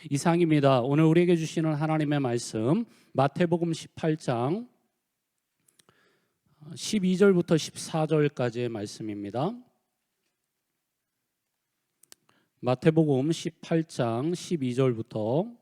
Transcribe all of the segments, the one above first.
이상입니다. 오늘 우리에게 주시는 하나님의 말씀 마태복음 18장 12절부터 14절까지의 말씀입니다. 마태복음 18장 12절부터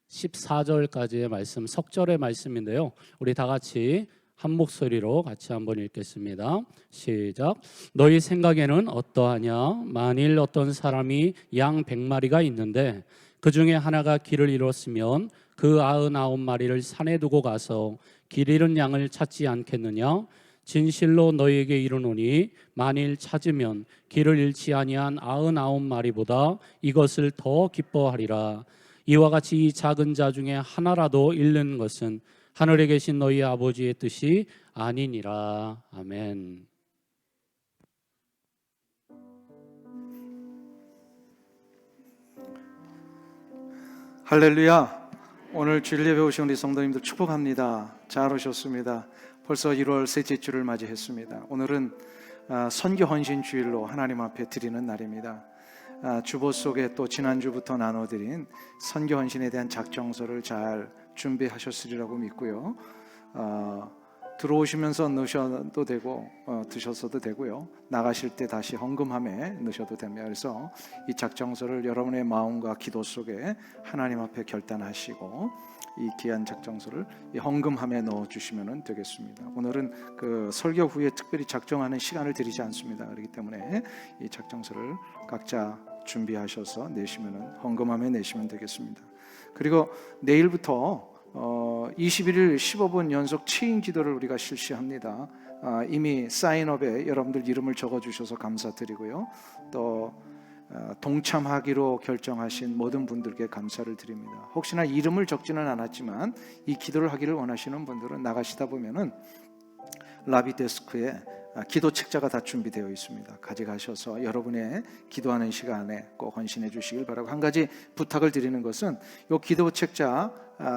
14절까지의 말씀, 석절의 말씀인데요. 우리 다 같이 한 목소리로 같이 한번 읽겠습니다. 시작. 너희 생각에는 어떠하냐? 만일 어떤 사람이 양 100마리가 있는데 그 중에 하나가 길을 잃었으면 그 99마리를 산에 두고 가서 길 잃은 양을 찾지 않겠느냐? 진실로 너희에게 이르노니 만일 찾으면 길을 잃지 아니한 99마리보다 이것을 더 기뻐하리라. 이와 같이 이 작은 자 중에 하나라도 잃는 것은 하늘에 계신 너희 아버지의 뜻이 아니니라. 아멘. 할렐루야. 오늘 주일 예배 오신 우리 성도님들 축복합니다. 잘 오셨습니다. 벌써 1월 셋째 주를 맞이했습니다. 오늘은 선교 헌신 주일로 하나님 앞에 드리는 날입니다. 주보 속에 또 지난주부터 나눠드린 선교 헌신에 대한 작정서를 잘 준비하셨으리라고 믿고요. 들어오시면서 넣으셔도 되고 드셨어도 되고요. 나가실 때 다시 헌금함에 넣으셔도 됩니다. 그래서 이 작정서를 여러분의 마음과 기도 속에 하나님 앞에 결단하시고 이 귀한 작정서를 이 헌금함에 넣어주시면 되겠습니다. 오늘은 그 설교 후에 특별히 작정하는 시간을 드리지 않습니다. 그렇기 때문에 이 작정서를 각자 준비하셔서 내시면 헌금함에 내시면 되겠습니다. 그리고 내일부터 21일 15분 연속 체인 기도를 우리가 실시합니다. 이미 사인업에 여러분들 이름을 적어주셔서 감사드리고요. 또 동참하기로 결정하신 모든 분들께 감사를 드립니다. 혹시나 이름을 적지는 않았지만 이 기도를 하기를 원하시는 분들은 나가시다 보면은 라비 데스크에 기도 책자가 다 준비되어 있습니다. 가져가셔서 여러분의 기도하는 시간에 꼭 헌신해 주시길 바라고, 한 가지 부탁을 드리는 것은 이 기도 책자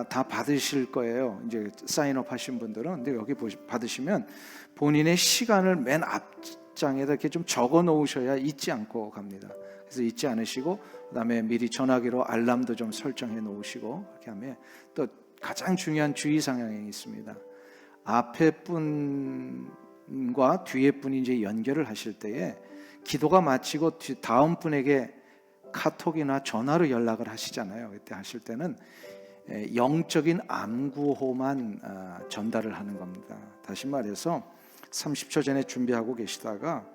다 받으실 거예요. 이제 사인업 하신 분들은. 근데 여기 받으시면 본인의 시간을 맨 앞장에다 이렇게 좀 적어 놓으셔야 잊지 않고 갑니다. 그래서 잊지 않으시고, 그다음에 미리 전화기로 알람도 좀 설정해 놓으시고, 이렇게 하면 또 가장 중요한 주의 사항이 있습니다. 앞에 분과 뒤에 분이 이제 연결을 하실 때에 기도가 마치고 다음 분에게 카톡이나 전화로 연락을 하시잖아요. 그때 하실 때는 영적인 암구호만 전달을 하는 겁니다. 다시 말해서 30초 전에 준비하고 계시다가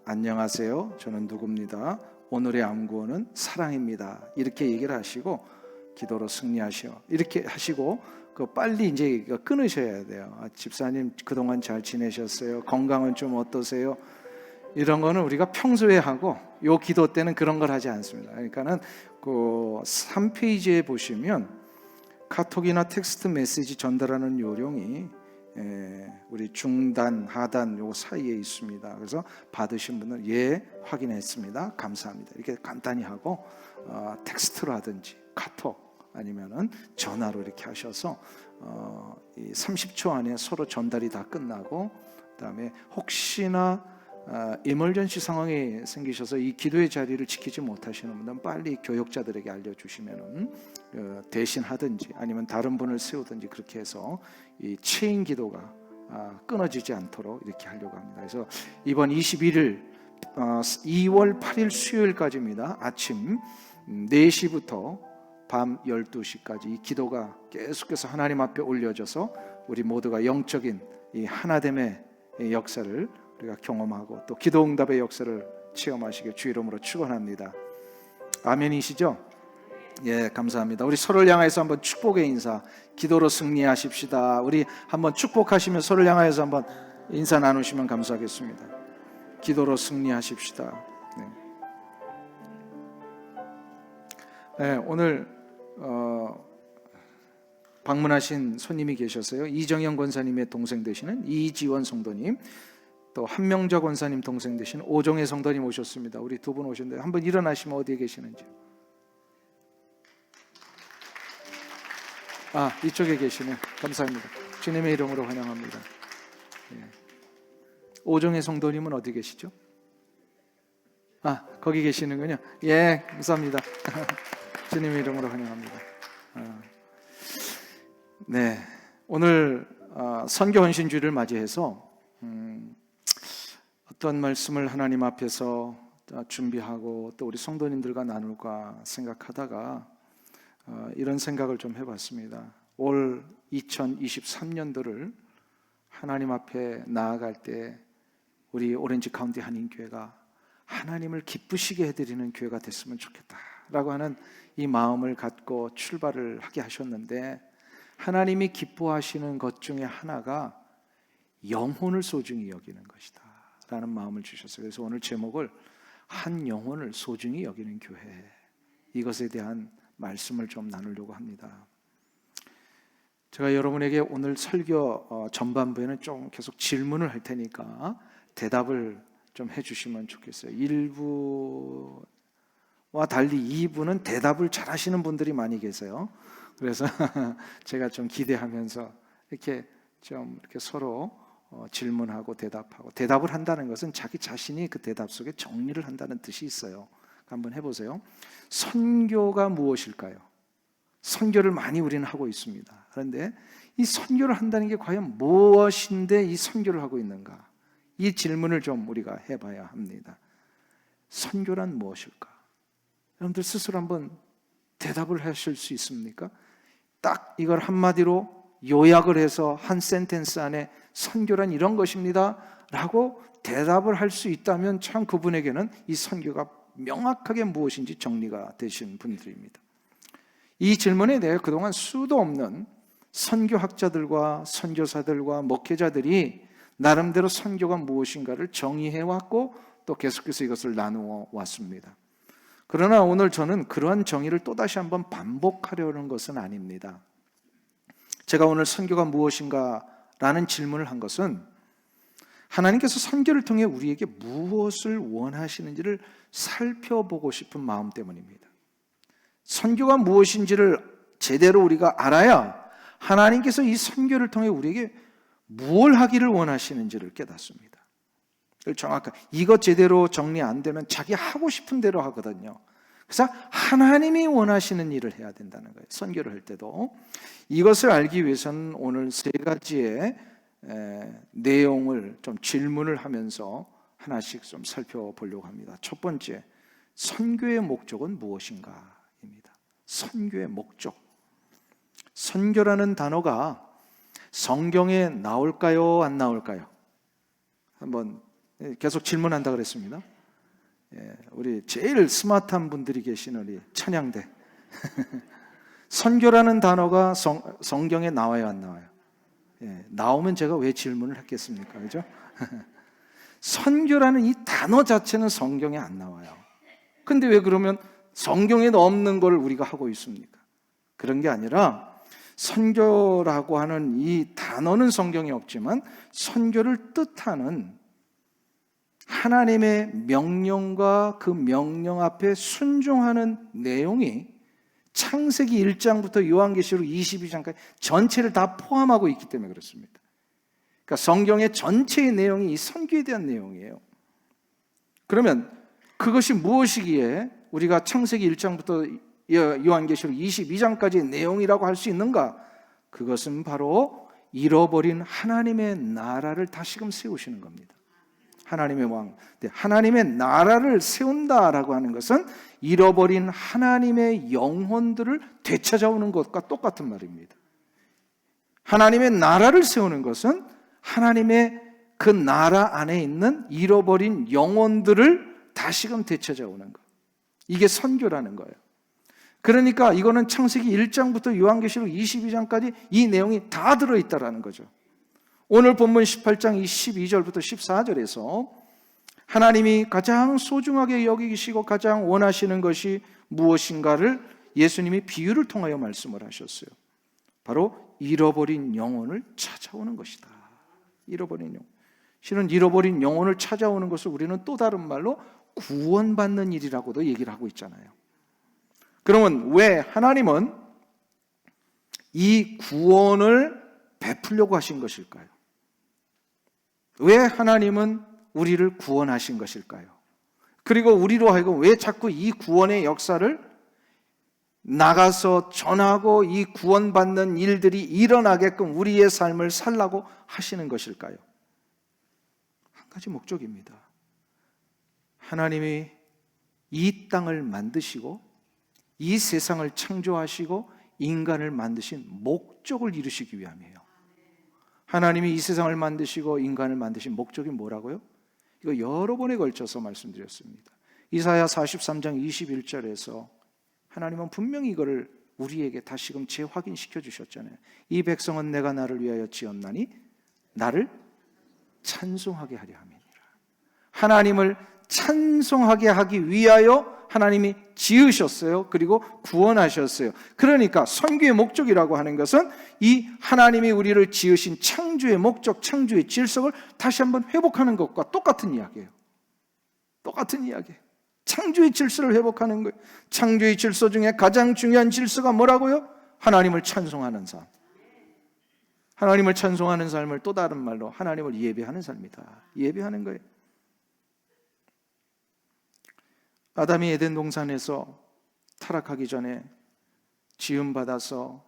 안녕하세요, 저는 누구입니다, 오늘의 암구호는 사랑입니다, 이렇게 얘기를 하시고 기도로 승리하시오, 이렇게 하시고 빨리 이제 끊으셔야 돼요. 집사님 그동안 잘 지내셨어요? 건강은 좀 어떠세요? 이런 거는 우리가 평소에 하고 요 기도 때는 그런 걸 하지 않습니다. 그러니까는 그 3페이지에 보시면 카톡이나 텍스트 메시지 전달하는 요령이 우리 중단, 하단 요 사이에 있습니다. 그래서 받으신 분은 예, 확인했습니다, 감사합니다, 이렇게 간단히 하고 텍스트로 하든지 카톡 아니면은 전화로 이렇게 하셔서 이 30초 안에 서로 전달이 다 끝나고, 그다음에 혹시나 에멀전시 상황이 생기셔서 이 기도의 자리를 지키지 못하시는 분들은 빨리 교역자들에게 알려주시면은 대신 하든지 아니면 다른 분을 세우든지 그렇게 해서 이 체인 기도가 끊어지지 않도록 이렇게 하려고 합니다. 그래서 이번 21일 2월 8일 수요일까지입니다. 아침 4시부터 밤 12시까지 이 기도가 계속해서 하나님 앞에 올려져서 우리 모두가 영적인 이 하나됨의 역사를 우리가 경험하고 또 기도 응답의 역사를 체험하시길 주 이름으로 축원합니다. 아멘이시죠? 예, 감사합니다. 우리 서로를 향해서 한번 축복의 인사, 기도로 승리하십시다. 우리 한번 축복하시면 서로를 향해서 한번 인사 나누시면 감사하겠습니다. 기도로 승리하십시다. 네, 오늘 방문하신 손님이 계셔서요. 이정영 권사님의 동생 되시는 이지원 성도님, 또 한명자 권사님 동생 되시는 오종혜 성도님 오셨습니다. 우리 두 분 오셨는데 한번 일어나시면 어디에 계시는지. 이쪽에 계시네. 감사합니다. 주님의 이름으로 환영합니다. 오종혜 성도님은 어디 계시죠? 거기 계시는군요. 예, 감사합니다. 주님 이름으로 환영합니다. 네, 오늘 선교 헌신주의를 맞이해서 어떤 말씀을 하나님 앞에서 준비하고 또 우리 성도님들과 나눌까 생각하다가 이런 생각을 좀 해봤습니다. 올 2023년도를 하나님 앞에 나아갈 때 우리 오렌지 카운티 한인교회가 하나님을 기쁘시게 해드리는 교회가 됐으면 좋겠다라고 하는 이 마음을 갖고 출발을 하게 하셨는데, 하나님이 기뻐하시는 것 중에 하나가 영혼을 소중히 여기는 것이다 라는 마음을 주셨어요. 그래서 오늘 제목을 한 영혼을 소중히 여기는 교회, 이것에 대한 말씀을 좀 나누려고 합니다. 제가 여러분에게 오늘 설교 전반부에는 좀 계속 질문을 할 테니까 대답을 좀 해주시면 좋겠어요. 1부와 달리 2부는 대답을 잘 하시는 분들이 많이 계세요. 그래서 제가 좀 기대하면서 이렇게 서로 질문하고 대답을 한다는 것은 자기 자신이 그 대답 속에 정리를 한다는 뜻이 있어요. 한번 해보세요. 선교가 무엇일까요? 선교를 많이 우리는 하고 있습니다. 그런데 이 선교를 한다는 게 과연 무엇인데 이 선교를 하고 있는가? 이 질문을 좀 우리가 해봐야 합니다. 선교란 무엇일까? 여러분들 스스로 한번 대답을 하실 수 있습니까? 딱 이걸 한마디로 요약을 해서 한 센텐스 안에 선교란 이런 것입니다 라고 대답을 할 수 있다면 참 그분에게는 이 선교가 명확하게 무엇인지 정리가 되신 분들입니다. 이 질문에 대해 그동안 수도 없는 선교학자들과 선교사들과 목회자들이 나름대로 선교가 무엇인가를 정의해왔고 또 계속해서 이것을 나누어 왔습니다. 그러나 오늘 저는 그러한 정의를 또다시 한번 반복하려는 것은 아닙니다. 제가 오늘 선교가 무엇인가 라는 질문을 한 것은 하나님께서 선교를 통해 우리에게 무엇을 원하시는지를 살펴보고 싶은 마음 때문입니다. 선교가 무엇인지를 제대로 우리가 알아야 하나님께서 이 선교를 통해 우리에게 무엇을 하기를 원하시는지를 깨닫습니다. 정확하게 이것 제대로 정리 안 되면 자기 하고 싶은 대로 하거든요. 그래서 하나님이 원하시는 일을 해야 된다는 거예요. 선교를 할 때도. 이것을 알기 위해서는 오늘 세 가지의 내용을 좀 질문을 하면서 하나씩 좀 살펴보려고 합니다. 첫 번째, 선교의 목적은 무엇인가입니다. 선교의 목적. 선교라는 단어가 성경에 나올까요? 안 나올까요? 한번 계속 질문한다 그랬습니다. 우리 제일 스마트한 분들이 계시는 우리 찬양대. 선교라는 단어가 성경에 나와요, 안 나와요? 나오면 제가 왜 질문을 했겠습니까? 그죠? 선교라는 이 단어 자체는 성경에 안 나와요. 근데 왜 그러면 성경에 없는 걸 우리가 하고 있습니까? 그런 게 아니라 선교라고 하는 이 단어는 성경에 없지만 선교를 뜻하는 하나님의 명령과 그 명령 앞에 순종하는 내용이 창세기 1장부터 요한계시록 22장까지 전체를 다 포함하고 있기 때문에 그렇습니다. 그러니까 성경의 전체의 내용이 이 선교에 대한 내용이에요. 그러면 그것이 무엇이기에 우리가 창세기 1장부터 요한계시록 22장까지의 내용이라고 할 수 있는가? 그것은 바로 잃어버린 하나님의 나라를 다시금 세우시는 겁니다. 하나님의 왕, 하나님의 나라를 세운다라고 하는 것은 잃어버린 하나님의 영혼들을 되찾아오는 것과 똑같은 말입니다. 하나님의 나라를 세우는 것은 하나님의 그 나라 안에 있는 잃어버린 영혼들을 다시금 되찾아오는 것. 이게 선교라는 거예요. 그러니까 이거는 창세기 1장부터 요한계시록 22장까지 이 내용이 다 들어있다라는 거죠. 오늘 본문 18장 12절부터 14절에서 하나님이 가장 소중하게 여기시고 가장 원하시는 것이 무엇인가를 예수님이 비유를 통하여 말씀을 하셨어요. 바로 잃어버린 영혼을 찾아오는 것이다. 잃어버린 영혼. 실은 잃어버린 영혼을 찾아오는 것을 우리는 또 다른 말로 구원받는 일이라고도 얘기를 하고 있잖아요. 그러면 왜 하나님은 이 구원을 베풀려고 하신 것일까요? 왜 하나님은 우리를 구원하신 것일까요? 그리고 우리로 하여금 왜 자꾸 이 구원의 역사를 나가서 전하고 이 구원받는 일들이 일어나게끔 우리의 삶을 살라고 하시는 것일까요? 한 가지 목적입니다. 하나님이 이 땅을 만드시고 이 세상을 창조하시고 인간을 만드신 목적을 이루시기 위함이에요. 하나님이 이 세상을 만드시고 인간을 만드신 목적이 뭐라고요? 이거 여러 번에 걸쳐서 말씀드렸습니다. 이사야 43장 21절에서 하나님은 분명히 이거를 우리에게 다시금 재확인시켜 주셨잖아요. 이 백성은 내가 나를 위하여 지었나니 나를 찬송하게 하려 함이니라. 하나님을 찬송하게 하기 위하여 하나님이 지으셨어요. 그리고 구원하셨어요. 그러니까 선교의 목적이라고 하는 것은 이 하나님이 우리를 지으신 창조의 목적, 창조의 질서를 다시 한번 회복하는 것과 똑같은 이야기예요. 똑같은 이야기예요. 창조의 질서를 회복하는 거예요. 창조의 질서 중에 가장 중요한 질서가 뭐라고요? 하나님을 찬송하는 삶. 하나님을 찬송하는 삶을 또 다른 말로 하나님을 예배하는 삶이다. 예배하는 거예요. 아담이 에덴 동산에서 타락하기 전에 지음받아서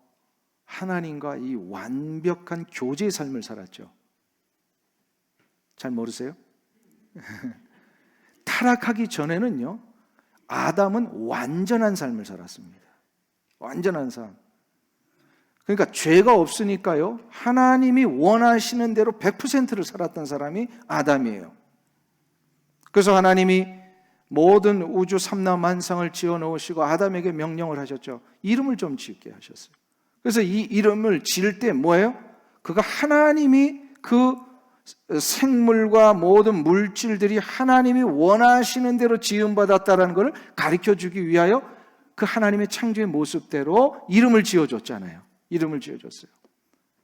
하나님과 이 완벽한 교제의 삶을 살았죠. 잘 모르세요? 타락하기 전에는요, 아담은 완전한 삶을 살았습니다. 완전한 삶. 그러니까 죄가 없으니까요, 하나님이 원하시는 대로 100%를 살았던 사람이 아담이에요. 그래서 하나님이 모든 우주 삼라만상을 지어 놓으시고 아담에게 명령을 하셨죠. 이름을 좀 지을게 하셨어요. 그래서 이 이름을 지을 때 뭐예요? 그가 하나님이 그 생물과 모든 물질들이 하나님이 원하시는 대로 지음받았다는 것을 가르쳐 주기 위하여 그 하나님의 창조의 모습대로 이름을 지어줬잖아요. 이름을 지어줬어요.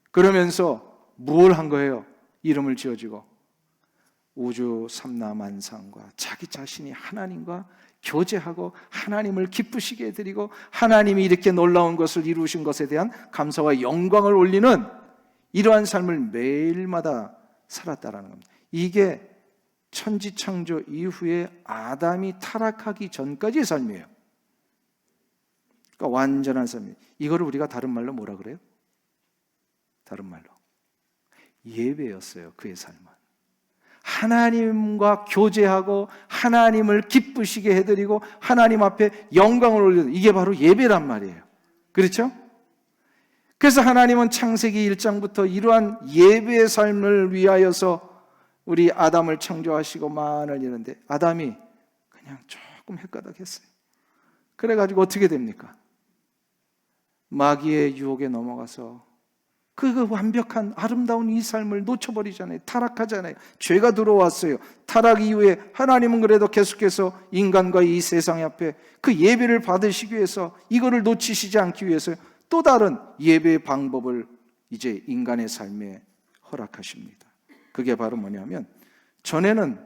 그러면서 뭘 한 거예요? 이름을 지어주고 우주 삼라만상과 자기 자신이 하나님과 교제하고 하나님을 기쁘시게 해드리고 하나님이 이렇게 놀라운 것을 이루신 것에 대한 감사와 영광을 올리는 이러한 삶을 매일마다 살았다라는 겁니다. 이게 천지창조 이후에 아담이 타락하기 전까지의 삶이에요. 그러니까 완전한 삶이에요. 이거를 우리가 다른 말로 뭐라 그래요? 다른 말로 예배였어요. 그의 삶은 하나님과 교제하고 하나님을 기쁘시게 해드리고 하나님 앞에 영광을 올리는, 이게 바로 예배란 말이에요. 그렇죠? 그래서 하나님은 창세기 1장부터 이러한 예배의 삶을 위하여서 우리 아담을 창조하시고 만을 이루는데 아담이 그냥 조금 헷가닥했어요. 그래가지고 어떻게 됩니까? 마귀의 유혹에 넘어가서 그 완벽한 아름다운 이 삶을 놓쳐버리잖아요. 타락하잖아요. 죄가 들어왔어요. 타락 이후에 하나님은 그래도 계속해서 인간과 이 세상 앞에 그 예배를 받으시기 위해서 이거를 놓치시지 않기 위해서 또 다른 예배의 방법을 이제 인간의 삶에 허락하십니다. 그게 바로 뭐냐면 전에는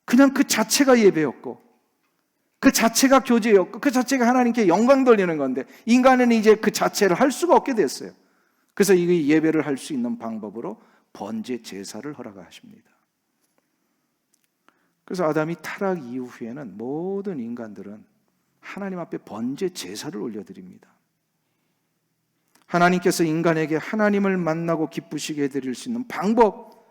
그냥 그 자체가 예배였고 그 자체가 교제였고 그 자체가 하나님께 영광 돌리는 건데 인간은 이제 그 자체를 할 수가 없게 됐어요. 그래서 이 예배를 할 수 있는 방법으로 번제 제사를 허락하십니다. 그래서 아담이 타락 이후에는 모든 인간들은 하나님 앞에 번제 제사를 올려드립니다. 하나님께서 인간에게 하나님을 만나고 기쁘시게 해드릴 수 있는 방법,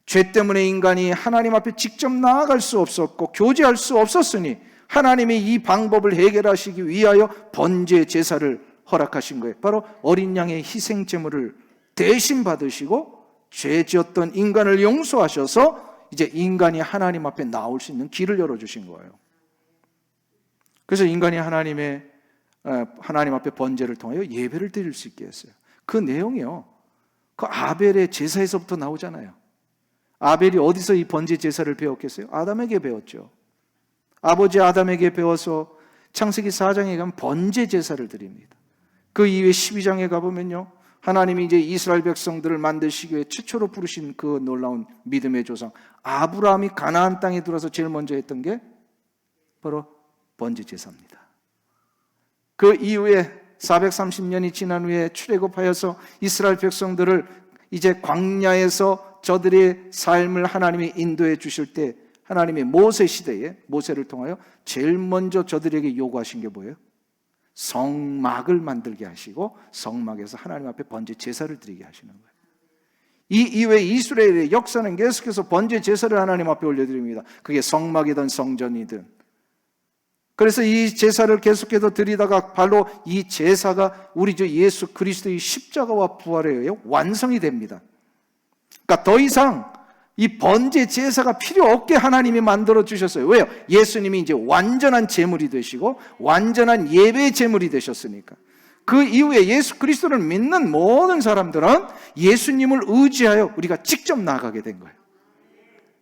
죄 때문에 인간이 하나님 앞에 직접 나아갈 수 없었고 교제할 수 없었으니 하나님이 이 방법을 해결하시기 위하여 번제 제사를 허락하신 거예요. 바로 어린 양의 희생 제물을 대신 받으시고 죄 지었던 인간을 용서하셔서 이제 인간이 하나님 앞에 나올 수 있는 길을 열어주신 거예요. 그래서 인간이 하나님 앞에 번제를 통하여 예배를 드릴 수 있게 했어요. 그 내용이요, 그 아벨의 제사에서부터 나오잖아요. 아벨이 어디서 이 번제 제사를 배웠겠어요? 아담에게 배웠죠. 아버지 아담에게 배워서 창세기 4장에 가면 번제 제사를 드립니다. 그 이후에 12장에 가보면요, 하나님이 이제 이스라엘 백성들을 만드시기 위해 최초로 부르신 그 놀라운 믿음의 조상 아브라함이 가나안 땅에 들어와서 제일 먼저 했던 게 바로 번제 제사입니다. 그 이후에 430년이 지난 후에 출애굽하여서 이스라엘 백성들을 이제 광야에서 저들의 삶을 하나님이 인도해 주실 때 하나님이 모세 시대에 모세를 통하여 제일 먼저 저들에게 요구하신 게 뭐예요? 성막을 만들게 하시고 성막에서 하나님 앞에 번제 제사를 드리게 하시는 거예요. 이 이후에 이스라엘의 역사는 계속해서 번제 제사를 하나님 앞에 올려드립니다. 그게 성막이든 성전이든. 그래서 이 제사를 계속해서 드리다가 바로 이 제사가 우리 주 예수 그리스도의 십자가와 부활에 의해 완성이 됩니다. 그러니까 더 이상 이 번제 제사가 필요 없게 하나님이 만들어 주셨어요. 왜요? 예수님이 이제 완전한 제물이 되시고 완전한 예배 제물이 되셨으니까. 그 이후에 예수 그리스도를 믿는 모든 사람들은 예수님을 의지하여 우리가 직접 나아가게 된 거예요.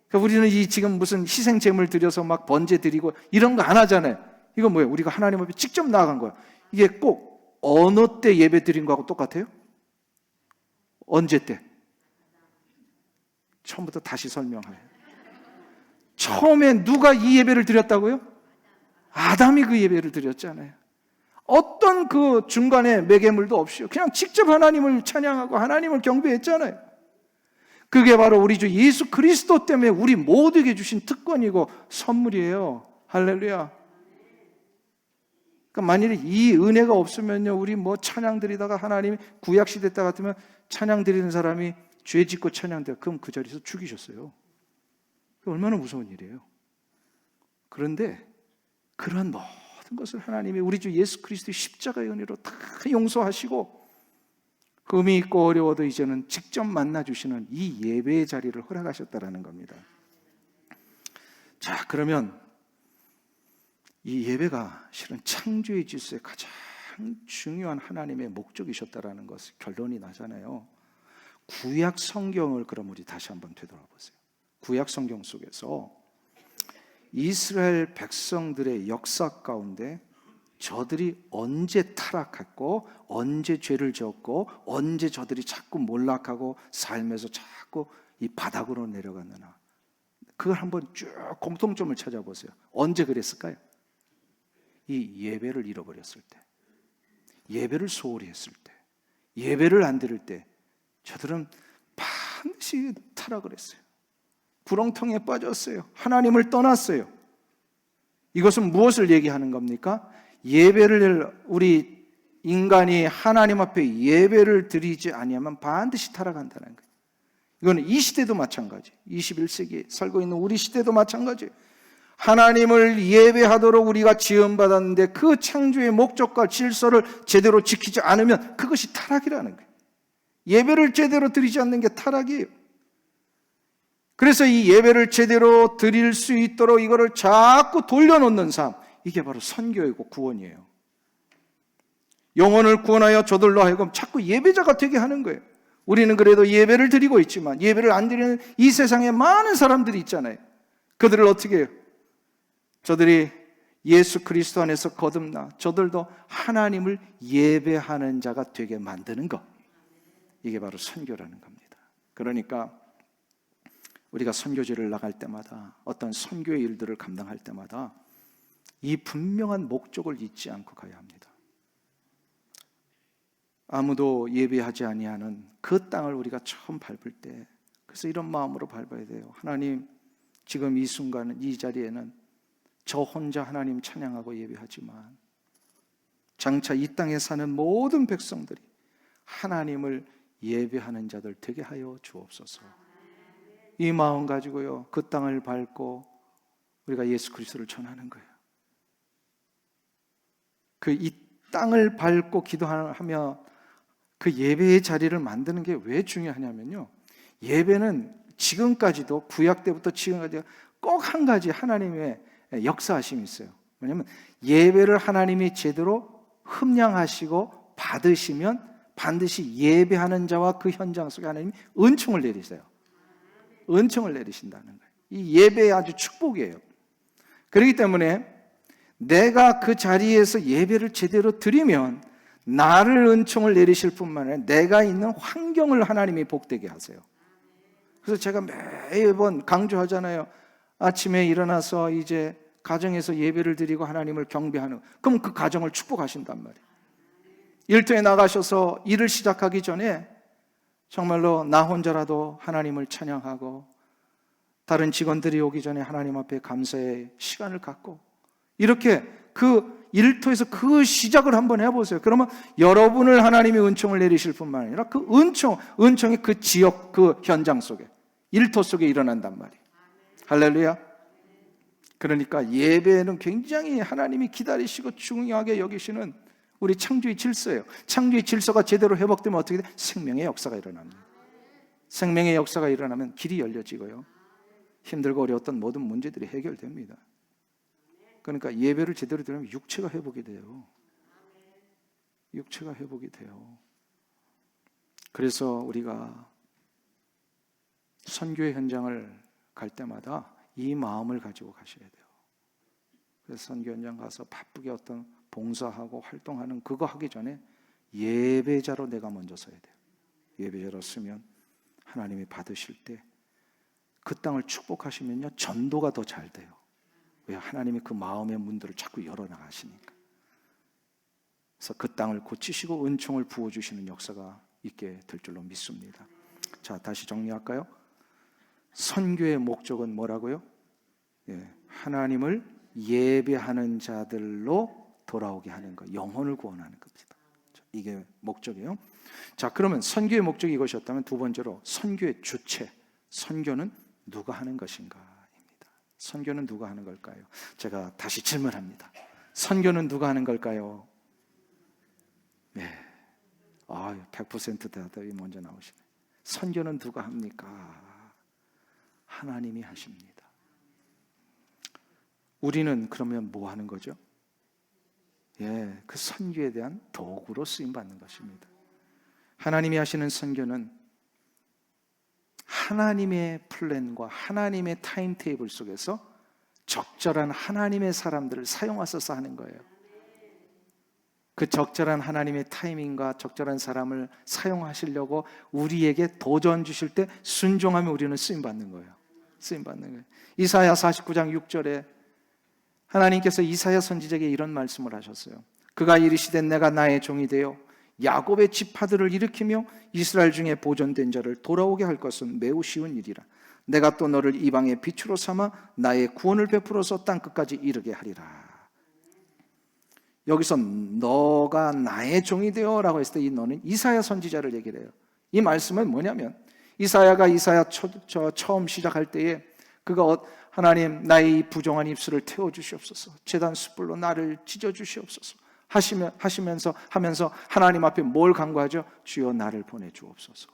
그러니까 우리는 이 지금 무슨 희생 제물 드려서 막 번제 드리고 이런 거 안 하잖아요. 이건 뭐예요? 우리가 하나님 앞에 직접 나아간 거예요. 이게 꼭 어느 때 예배 드린 거하고 똑같아요? 언제 때? 처음부터 다시 설명해요. 처음에 누가 이 예배를 드렸다고요? 아담이 그 예배를 드렸잖아요. 어떤 그 중간에 매개물도 없이요. 그냥 직접 하나님을 찬양하고 하나님을 경배했잖아요. 그게 바로 우리 주 예수 그리스도 때문에 우리 모두에게 주신 특권이고 선물이에요. 할렐루야. 그러니까 만일에 이 은혜가 없으면요, 우리 뭐 찬양 드리다가 하나님이 구약 시대 때 같으면 찬양 드리는 사람이 죄 짓고 찬양돼, 그럼 그 자리에서 죽이셨어요. 얼마나 무서운 일이에요. 그런데 그런 모든 것을 하나님이 우리 주 예수 그리스도의 십자가의 은혜로 다 용서하시고 흠이 있고 어려워도 이제는 직접 만나주시는 이 예배의 자리를 허락하셨다라는 겁니다. 자, 그러면 이 예배가 실은 창조의 질서의 가장 중요한 하나님의 목적이셨다라는 것을 결론이 나잖아요. 구약 성경을 그럼 우리 다시 한번 되돌아보세요. 구약 성경 속에서 이스라엘 백성들의 역사 가운데 저들이 언제 타락했고 언제 죄를 지었고 언제 저들이 자꾸 몰락하고 삶에서 자꾸 이 바닥으로 내려갔느냐, 그걸 한번 쭉 공통점을 찾아보세요. 언제 그랬을까요? 이 예배를 잃어버렸을 때, 예배를 소홀히 했을 때, 예배를 안 드릴 때 저들은 반드시 타락을 했어요. 구렁텅이에 빠졌어요. 하나님을 떠났어요. 이것은 무엇을 얘기하는 겁니까? 예배를, 우리 인간이 하나님 앞에 예배를 드리지 아니하면 반드시 타락한다는 거예요. 이거는 이 시대도 마찬가지, 21세기에 살고 있는 우리 시대도 마찬가지예요. 하나님을 예배하도록 우리가 지음받았는데 그 창조의 목적과 질서를 제대로 지키지 않으면 그것이 타락이라는 거예요. 예배를 제대로 드리지 않는 게 타락이에요. 그래서 이 예배를 제대로 드릴 수 있도록 이거를 자꾸 돌려놓는 삶, 이게 바로 선교이고 구원이에요. 영혼을 구원하여 저들로 하여금 자꾸 예배자가 되게 하는 거예요. 우리는 그래도 예배를 드리고 있지만 예배를 안 드리는 이 세상에 많은 사람들이 있잖아요. 그들을 어떻게 해요? 저들이 예수 그리스도 안에서 거듭나 저들도 하나님을 예배하는 자가 되게 만드는 것, 이게 바로 선교라는 겁니다. 그러니까 우리가 선교지를 나갈 때마다 어떤 선교의 일들을 감당할 때마다 이 분명한 목적을 잊지 않고 가야 합니다. 아무도 예배하지 아니하는 그 땅을 우리가 처음 밟을 때, 그래서 이런 마음으로 밟아야 돼요. 하나님, 지금 이 순간 이 자리에는 저 혼자 하나님 찬양하고 예배하지만 장차 이 땅에 사는 모든 백성들이 하나님을 예배하는 자들 되게 하여 주옵소서. 이 마음 가지고요, 그 땅을 밟고 우리가 예수 그리스도를 전하는 거예요. 그 이 땅을 밟고 기도하며 그 예배의 자리를 만드는 게 왜 중요하냐면요, 예배는 지금까지도 구약 때부터 지금까지 꼭 한 가지 하나님의 역사하심이 있어요. 왜냐하면 예배를 하나님이 제대로 흠량하시고 받으시면 반드시 예배하는 자와 그 현장 속에 하나님이 은총을 내리세요. 은총을 내리신다는 거예요. 이 예배의 아주 축복이에요. 그렇기 때문에 내가 그 자리에서 예배를 제대로 드리면 나를 은총을 내리실 뿐만 아니라 내가 있는 환경을 하나님이 복되게 하세요. 그래서 제가 매번 강조하잖아요. 아침에 일어나서 이제 가정에서 예배를 드리고 하나님을 경배하는, 그럼 그 가정을 축복하신단 말이에요. 일터에 나가셔서 일을 시작하기 전에 정말로 나 혼자라도 하나님을 찬양하고 다른 직원들이 오기 전에 하나님 앞에 감사의 시간을 갖고 이렇게 그 일터에서 그 시작을 한번 해보세요. 그러면 여러분을 하나님이 은총을 내리실 뿐만 아니라 그 은총이 그 지역, 그 현장 속에, 일터 속에 일어난단 말이에요. 할렐루야. 그러니까 예배는 굉장히 하나님이 기다리시고 중요하게 여기시는 우리 창조의 질서예요. 창조의 질서가 제대로 회복되면 어떻게 돼? 생명의 역사가 일어납니다. 생명의 역사가 일어나면 길이 열려지고요, 힘들고 어려웠던 모든 문제들이 해결됩니다. 그러니까 예배를 제대로 드리면 육체가 회복이 돼요. 육체가 회복이 돼요. 그래서 우리가 선교의 현장을 갈 때마다 이 마음을 가지고 가셔야 돼요. 그래서 선교 현장 가서 바쁘게 어떤 봉사하고 활동하는 그거 하기 전에 예배자로 내가 먼저 서야 돼요. 예배자로 서면 하나님이 받으실 때 그 땅을 축복하시면요, 전도가 더 잘 돼요. 왜? 하나님이 그 마음의 문들을 자꾸 열어나가시니까. 그래서 그 땅을 고치시고 은총을 부어주시는 역사가 있게 될 줄로 믿습니다. 자, 다시 정리할까요? 선교의 목적은 뭐라고요? 하나님을 예배하는 자들로 돌아오게 하는 것, 영혼을 구원하는 겁니다. 이게 목적이에요. 자, 그러면 선교의 목적이 이것이었다면 두 번째로 선교의 주체, 선교는 누가 하는 것인가입니다. 선교는 누가 하는 걸까요? 제가 다시 질문합니다. 선교는 누가 하는 걸까요? 네, 100% 대답이 먼저 나오시네. 선교는 누가 합니까? 하나님이 하십니다. 우리는 그러면 뭐 하는 거죠? 그 선교에 대한 도구로 쓰임받는 것입니다. 하나님이 하시는 선교는 하나님의 플랜과 하나님의 타임테이블 속에서 적절한 하나님의 사람들을 사용하셔서 하는 거예요. 그 적절한 하나님의 타이밍과 적절한 사람을 사용하시려고 우리에게 도전 주실 때 순종하면 우리는 쓰임받는 거예요. 쓰임받는 거예요. 이사야 49장 6절에 하나님께서 이사야 선지자에게 이런 말씀을 하셨어요. 그가 이르시되 내가 나의 종이 되어 야곱의 지파들을 일으키며 이스라엘 중에 보존된 자를 돌아오게 할 것은 매우 쉬운 일이라. 내가 또 너를 이방의 빛으로 삼아 나의 구원을 베풀어서 땅끝까지 이르게 하리라. 여기서 너가 나의 종이 되어라고 했을 때 이 너는 이사야 선지자를 얘기를 해요. 이 말씀은 뭐냐면 이사야가 처음 시작할 때에 그가 하나님 나의 이 부정한 입술을 태워주시옵소서, 제단 숯불로 나를 찢어주시옵소서 하면서 하나님 앞에 뭘 간구하죠? 주여 나를 보내주옵소서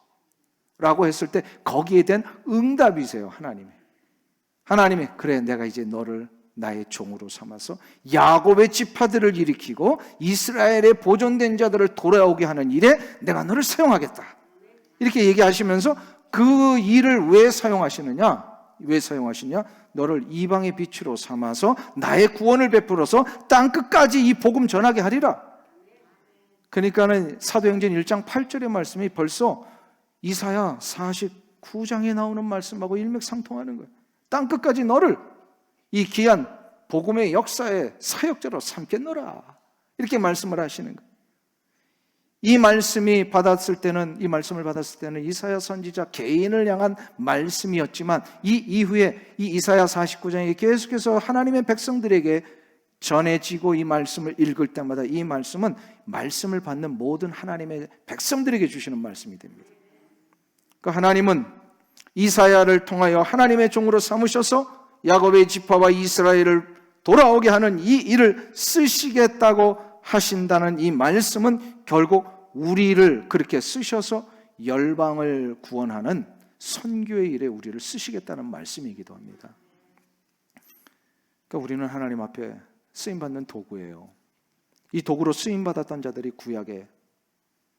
라고 했을 때 거기에 대한 응답이세요. 하나님이 그래 내가 이제 너를 나의 종으로 삼아서 야곱의 지파들을 일으키고 이스라엘의 보존된 자들을 돌아오게 하는 일에 내가 너를 사용하겠다, 이렇게 얘기하시면서 그 일을 왜 사용하시느냐? 너를 이방의 빛으로 삼아서 나의 구원을 베풀어서 땅끝까지 이 복음 전하게 하리라. 그러니까는 사도행전 1장 8절의 말씀이 벌써 이사야 49장에 나오는 말씀하고 일맥상통하는 거예요. 땅끝까지 너를 이 귀한 복음의 역사의 사역자로 삼겠노라, 이렇게 말씀을 하시는 거예요. 이 말씀을 받았을 때는 이사야 선지자 개인을 향한 말씀이었지만 이 이후에 이 이사야 49장에 계속해서 하나님의 백성들에게 전해지고 이 말씀을 읽을 때마다 이 말씀은 말씀을 받는 모든 하나님의 백성들에게 주시는 말씀이 됩니다. 그러니까 하나님은 이사야를 통하여 하나님의 종으로 삼으셔서 야곱의 지파와 이스라엘을 돌아오게 하는 이 일을 쓰시겠다고 하신다는 이 말씀은 결국 우리를 그렇게 쓰셔서 열방을 구원하는 선교의 일에 우리를 쓰시겠다는 말씀이기도 합니다. 그러니까 우리는 하나님 앞에 쓰임받는 도구예요. 이 도구로 쓰임받았던 자들이 구약의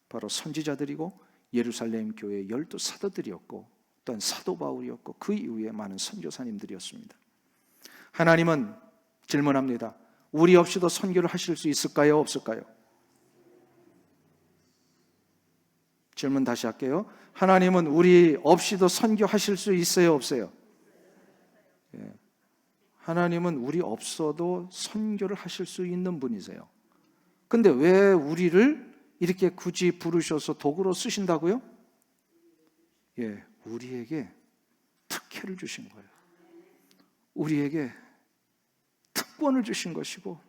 바로 선지자들이고 예루살렘 교회의 12사도들이었고 또한 사도 바울이었고 그 이후에 많은 선교사님들이었습니다. 하나님은 질문합니다. 우리 없이도 선교를 하실 수 있을까요? 없을까요? 질문 다시 할게요. 하나님은 우리 없이도 선교하실 수 있어요? 없어요? 하나님은 우리 없어도 선교를 하실 수 있는 분이세요. 근데 왜 우리를 이렇게 굳이 부르셔서 도구로 쓰신다고요? 우리에게 특혜를 주신 거예요. 우리에게 특권을 주신 것이고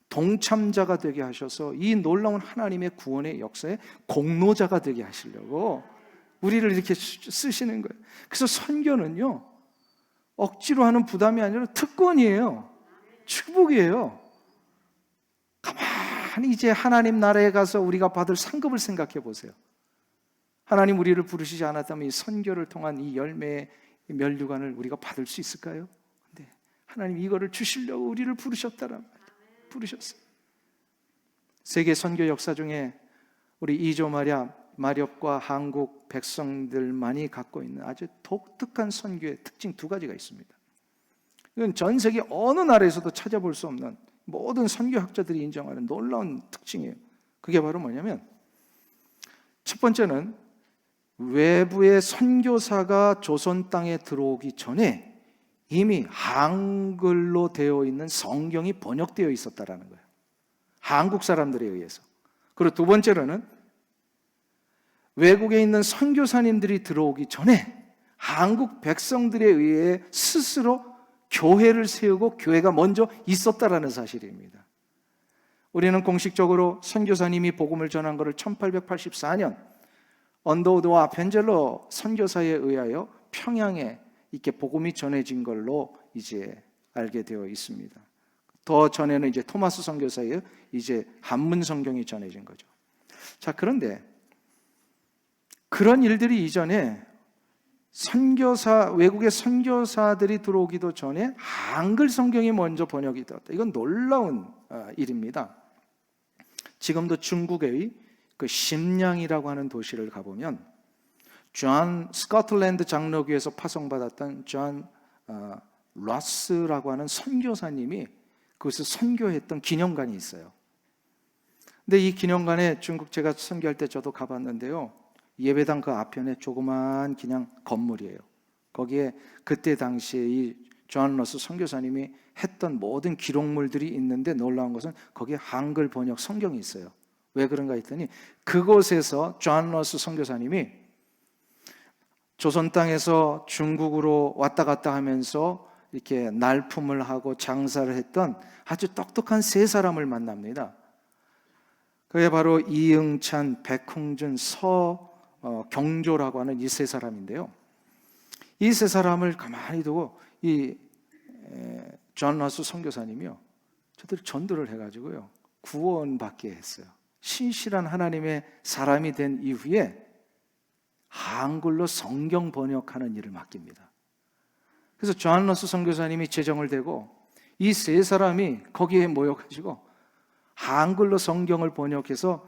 동참자가 되게 하셔서 이 놀라운 하나님의 구원의 역사에 공로자가 되게 하시려고 우리를 이렇게 쓰시는 거예요. 그래서 선교는요, 억지로 하는 부담이 아니라 특권이에요. 축복이에요. 가만히 이제 하나님 나라에 가서 우리가 받을 상급을 생각해 보세요. 하나님 우리를 부르시지 않았다면 이 선교를 통한 이 열매의 면류관을 우리가 받을 수 있을까요? 근데 하나님 이거를 주시려고 우리를 부르셨다란 말이에요. 부르셨어요. 세계 선교 역사 중에 우리 이조 마렵과 한국 백성들만이 갖고 있는 아주 독특한 선교의 특징 두 가지가 있습니다. 이건 전 세계 어느 나라에서도 찾아볼 수 없는 모든 선교학자들이 인정하는 놀라운 특징이에요. 그게 바로 뭐냐면, 첫 번째는 외부의 선교사가 조선 땅에 들어오기 전에 이미 한글로 되어 있는 성경이 번역되어 있었다라는 거예요. 한국 사람들에 의해서. 그리고 두 번째로는 외국에 있는 선교사님들이 들어오기 전에 한국 백성들에 의해 스스로 교회를 세우고 교회가 먼저 있었다라는 사실입니다. 우리는 공식적으로 선교사님이 복음을 전한 것을 1884년 언더우드와 아펜젤러 선교사에 의하여 평양에 이렇게 복음이 전해진 걸로 이제 알게 되어 있습니다. 더 전에는 이제 토마스 선교사에 이제 한문 성경이 전해진 거죠. 자, 그런데 그런 일들이 이전에 외국의 선교사들이 들어오기도 전에 한글 성경이 먼저 번역이 되었다. 이건 놀라운 일입니다. 지금도 중국의 그 심량이라고 하는 도시를 가보면 스코틀랜드 장로교에서 파송받았던 존 러스라고 하는 선교사님이 그것을 선교했던 기념관이 있어요. 근데 이 기념관에 중국 제가 선교할 때 저도 가봤는데요, 예배당 그 앞편에 조그만 그냥 건물이에요. 거기에 그때 당시에 이 존 러스 선교사님이 했던 모든 기록물들이 있는데 놀라운 것은 거기에 한글 번역 성경이 있어요. 왜 그런가 했더니 그곳에서 존 러스 선교사님이 조선 땅에서 중국으로 왔다 갔다 하면서 이렇게 날품을 하고 장사를 했던 아주 똑똑한 세 사람을 만납니다. 그게 바로 이응찬, 백흥준, 경조라고 하는 이 세 사람인데요. 이 세 사람을 가만히 두고 이 존 러스 선교사님이요, 저들 전도를 해가지고요 구원받게 했어요. 신실한 하나님의 사람이 된 이후에 한글로 성경 번역하는 일을 맡깁니다. 그래서 존 러스 선교사님이 제정을 대고 이 세 사람이 거기에 모여가지고 한글로 성경을 번역해서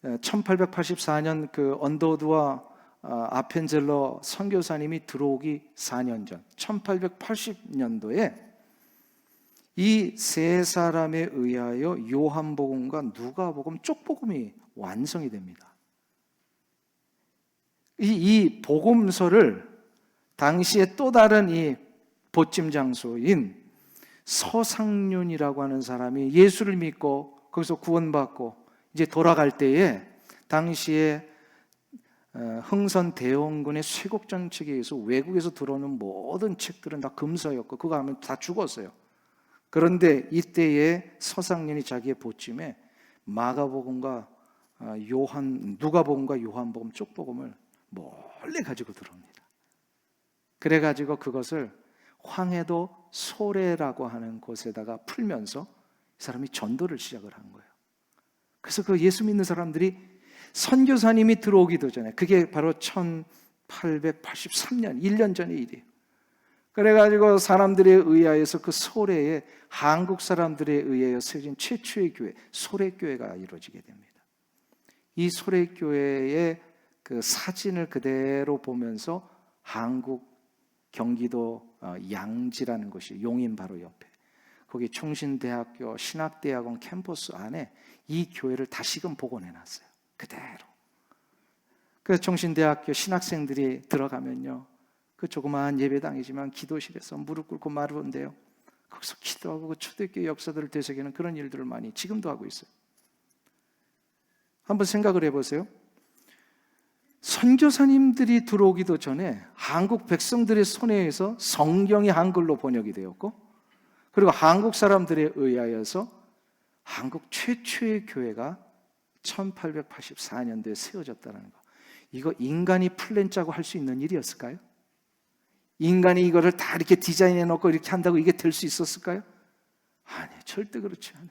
1884년 그 언더우드와 아펜젤러 선교사님이 들어오기 4년 전 1880년도에 이 세 사람에 의하여 요한복음과 누가복음, 쪽복음이 완성이 됩니다. 이 복음서를 당시에 또 다른 이 보찜 장소인 서상륜이라고 하는 사람이 예수를 믿고 거기서 구원받고 이제 돌아갈 때에 당시에 흥선 대원군의 쇄국 정책에 의해서 외국에서 들어오는 모든 책들은 다 금서였고 그거 하면 다 죽었어요. 그런데 이때에 서상륜이 자기의 보찜에 마가복음과 누가복음과 요한복음, 쪽복음을 몰래 가지고 들어옵니다. 그래가지고 그것을 황해도 소래라고 하는 곳에다가 풀면서 이 사람이 전도를 시작을 한 거예요. 그래서 그 예수 믿는 사람들이 선교사님이 들어오기도 전에, 그게 바로 1883년 1년 전의 일이에요. 그래가지고 사람들에 의하여서 그 소래에 한국 사람들에 의하여 세워진 최초의 교회 소래교회가 이루어지게 됩니다. 이 소래교회의 그 사진을 그대로 보면서 한국 경기도 양지라는 곳이 용인 바로 옆에 거기 총신대학교 신학대학원 캠퍼스 안에 이 교회를 다시금 복원해놨어요. 그대로. 그 총신대학교 신학생들이 들어가면요, 그 조그마한 예배당이지만 기도실에서 무릎 꿇고 말하는데요, 거기서 기도하고 그 초대교회 역사들을 되새기는 그런 일들을 많이 지금도 하고 있어요. 한번 생각을 해보세요. 선교사님들이 들어오기도 전에 한국 백성들의 손에 의해서 성경이 한글로 번역이 되었고, 그리고 한국 사람들에 의하여서 한국 최초의 교회가 1884년도에 세워졌다는 거. 이거 인간이 플랜 짜고 할 수 있는 일이었을까요? 인간이 이거를 다 이렇게 디자인해 놓고 이렇게 한다고 이게 될 수 있었을까요? 아니에요. 절대 그렇지 않아요.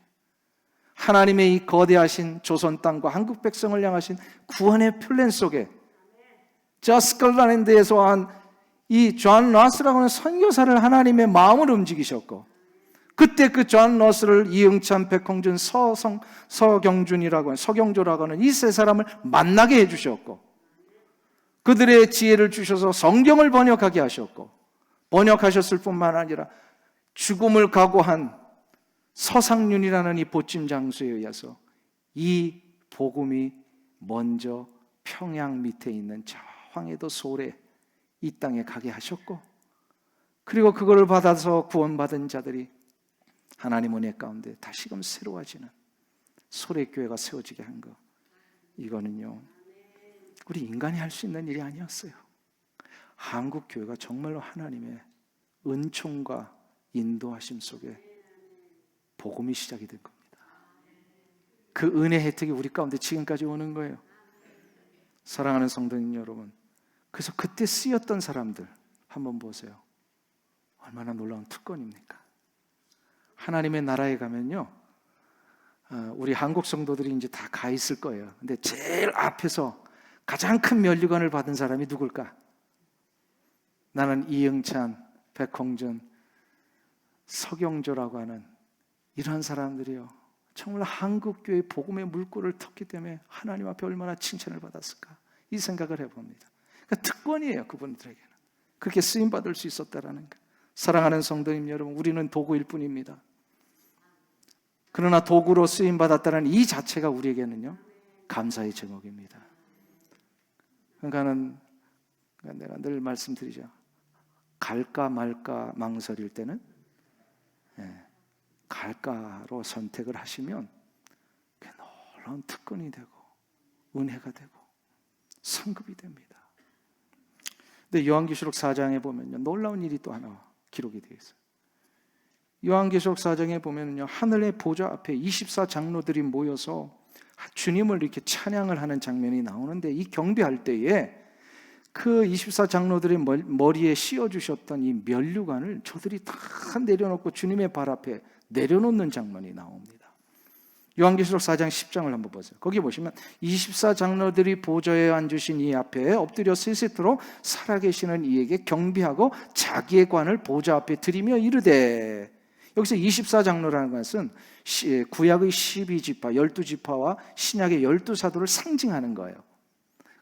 하나님의 이 거대하신 조선 땅과 한국 백성을 향하신 구원의 플랜 속에 스코틀랜드에서 한 이 존 러스라고 하는 선교사를 하나님의 마음을 움직이셨고, 그때 그 존 러스를 이응찬, 백홍준, 서경조라고 하는 이 세 사람을 만나게 해주셨고, 그들의 지혜를 주셔서 성경을 번역하게 하셨고, 번역하셨을 뿐만 아니라 죽음을 각오한 서상륜이라는 이 보찜 장수에 의해서 이 복음이 먼저 평양 밑에 있는 저 황해도 소래 이 땅에 가게 하셨고, 그리고 그거를 받아서 구원받은 자들이 하나님 은혜 가운데 다시금 새로워지는 소래교회가 세워지게 한 거, 이거는요 우리 인간이 할 수 있는 일이 아니었어요. 한국 교회가 정말로 하나님의 은총과 인도하심 속에 복음이 시작이 된 겁니다. 그 은혜 혜택이 우리 가운데 지금까지 오는 거예요. 사랑하는 성도님 여러분, 그래서 그때 쓰였던 사람들 한번 보세요. 얼마나 놀라운 특권입니까? 하나님의 나라에 가면요, 우리 한국 성도들이 이제 다 가 있을 거예요. 근데 제일 앞에서 가장 큰 면류관을 받은 사람이 누굴까? 나는 이응찬, 백홍준, 서경조라고 하는 이런 사람들이요, 정말 한국교회 복음의 물꼬를 텄기 때문에 하나님 앞에 얼마나 칭찬을 받았을까, 이 생각을 해봅니다. 그러니까 특권이에요, 그분들에게는. 그렇게 쓰임받을 수 있었다라는 거. 사랑하는 성도님 여러분, 우리는 도구일 뿐입니다. 그러나 도구로 쓰임받았다는 이 자체가 우리에게는요 감사의 제목입니다. 그러니까 내가 늘 말씀드리죠. 갈까 말까 망설일 때는 갈까로 선택을 하시면 그게 놀라운 특권이 되고 은혜가 되고 상급이 됩니다. 근데 요한계시록 4장에 보면요, 놀라운 일이 또 하나 기록이 되어 있어요. 요한계시록 4장에 보면요, 하늘의 보좌 앞에 24장로들이 모여서 주님을 이렇게 찬양을 하는 장면이 나오는데, 이 경배할 때에 그 24장로들의 머리에 씌워주셨던 이 면류관을 저들이 다 내려놓고 주님의 발 앞에 내려놓는 장면이 나옵니다. 요한계시록 4장 10장을 한번 보세요. 거기 보시면 24장로들이 보좌에 앉으신 이 앞에 엎드려 세세토록 살아계시는 이에게 경배하고 자기의 관을 보좌 앞에 드리며 이르되, 여기서 24장로라는 것은 구약의 12지파, 12지파와 신약의 12사도를 상징하는 거예요.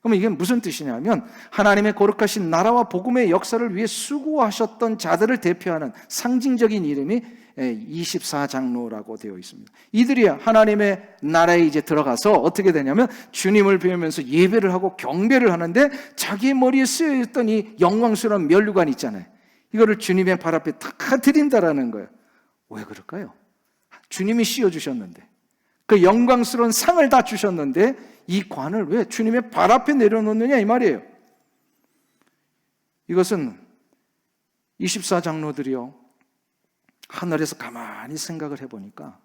그러면 이게 무슨 뜻이냐면, 하나님의 거룩하신 나라와 복음의 역사를 위해 수고하셨던 자들을 대표하는 상징적인 이름이 24장로라고 되어 있습니다. 이들이 하나님의 나라에 이제 들어가서 어떻게 되냐면, 주님을 배우면서 예배를 하고 경배를 하는데, 자기의 머리에 쓰여있던 이 영광스러운 면류관 있잖아요, 이거를 주님의 발 앞에 다 드린다라는 거예요. 왜 그럴까요? 주님이 씌워주셨는데, 그 영광스러운 상을 다 주셨는데 이 관을 왜 주님의 발 앞에 내려놓느냐 이 말이에요. 이것은 24장로들이요, 하늘에서 가만히 생각을 해보니까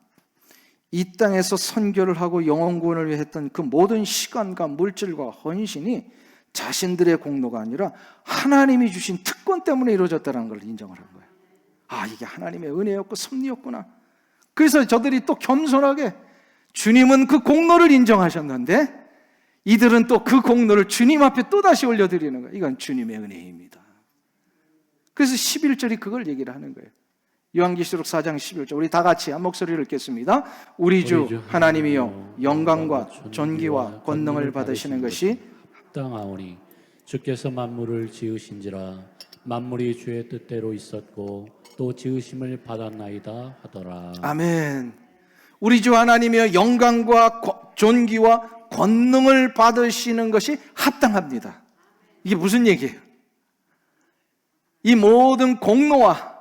이 땅에서 선교를 하고 영혼구원을 위해 했던 그 모든 시간과 물질과 헌신이 자신들의 공로가 아니라 하나님이 주신 특권 때문에 이루어졌다는 걸 인정을 한 거예요. 아, 이게 하나님의 은혜였고 섭리였구나. 그래서 저들이 또 겸손하게, 주님은 그 공로를 인정하셨는데 이들은 또 그 공로를 주님 앞에 또다시 올려드리는 거예요. 이건 주님의 은혜입니다. 그래서 11절이 그걸 얘기를 하는 거예요. 요한계시록 4장 11절, 우리 다 같이 한 목소리를 읽겠습니다. 우리 주 하나님이여, 영광과 존귀와 권능을 받으시는 것이 합당하오니 주께서 만물을 지으신지라 만물이 주의 뜻대로 있었고 또 지으심을 받았나이다 하더라. 아멘. 우리 주 하나님이여, 영광과 존귀와 권능을 받으시는 것이 합당합니다. 이게 무슨 얘기예요? 이 모든 공로와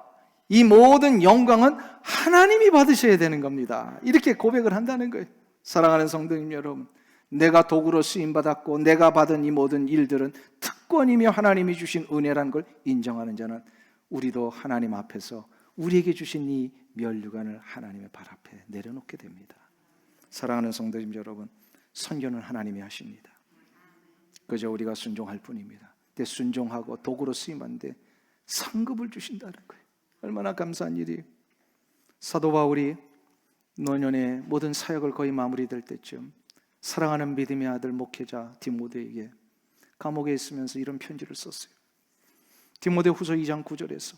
이 모든 영광은 하나님이 받으셔야 되는 겁니다. 이렇게 고백을 한다는 거예요. 사랑하는 성도님 여러분, 내가 도구로 쓰임받았고 내가 받은 이 모든 일들은 특권이며 하나님이 주신 은혜라는 걸 인정하는 자는 우리도 하나님 앞에서 우리에게 주신 이 면류관을 하나님의 발 앞에 내려놓게 됩니다. 사랑하는 성도님 여러분, 선교는 하나님이 하십니다. 그저 우리가 순종할 뿐입니다. 근데 순종하고 도구로 쓰임받는데 상급을 주신다는 거예요. 얼마나 감사한 일이에요. 사도 바울이 노년의 모든 사역을 거의 마무리될 때쯤 사랑하는 믿음의 아들 목회자 디모데에게 감옥에 있으면서 이런 편지를 썼어요. 디모데 후서 2장 9절에서